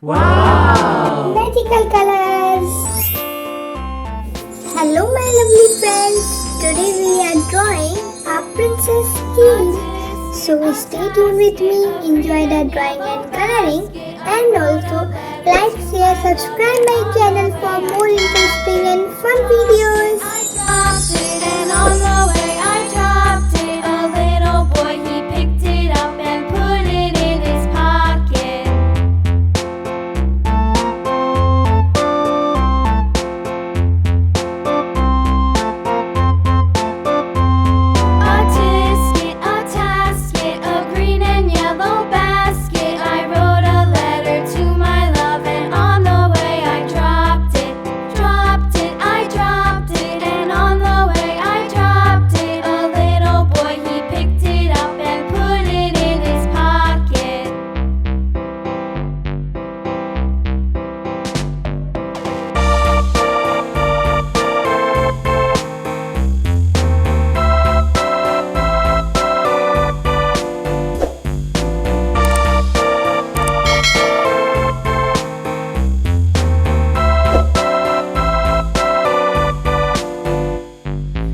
Wow! Magical colors! Hello my lovely friends! Today we are drawing a princess king. So stay tuned with me, enjoy the drawing and coloring, and also like, share, subscribe my channel for more interesting and fun videos. And on the way I dropped it. A little boy, he picked it up and put it in his pocket. A tisket, a tasket, a green and yellow basket. I wrote a letter to my love, and on the way I dropped it. I dropped it, and on the way I dropped it. A little boy, he picked it up and put it in his pocket.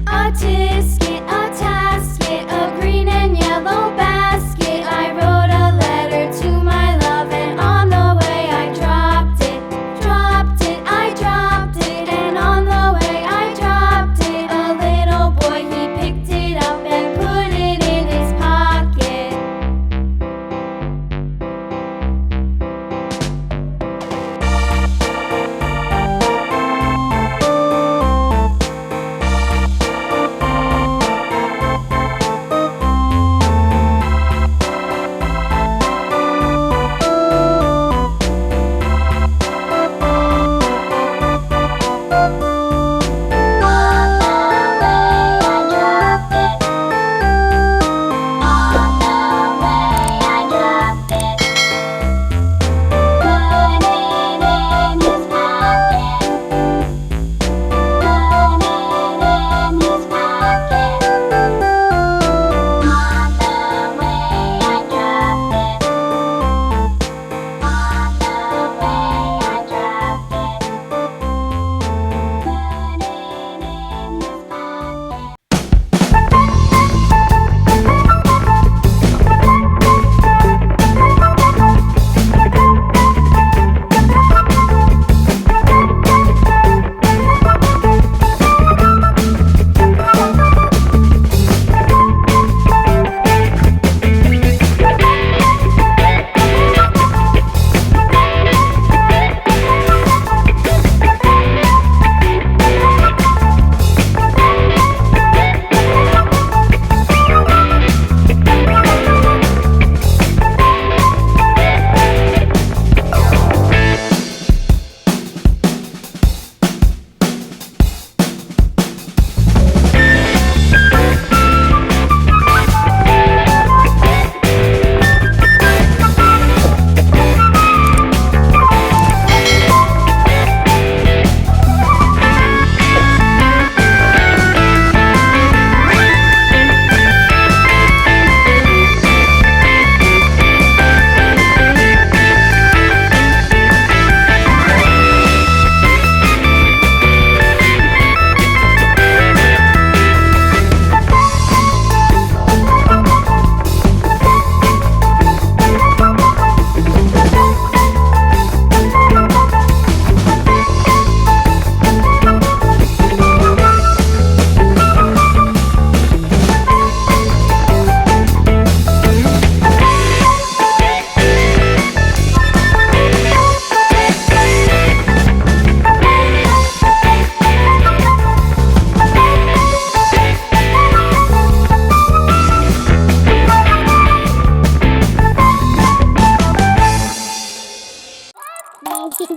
A tisket, a tasket, a green and yellow basket. I wrote a letter to my love, and on the way I dropped it. I dropped it, and on the way I dropped it. A little boy, he picked it up and put it in his pocket. Magic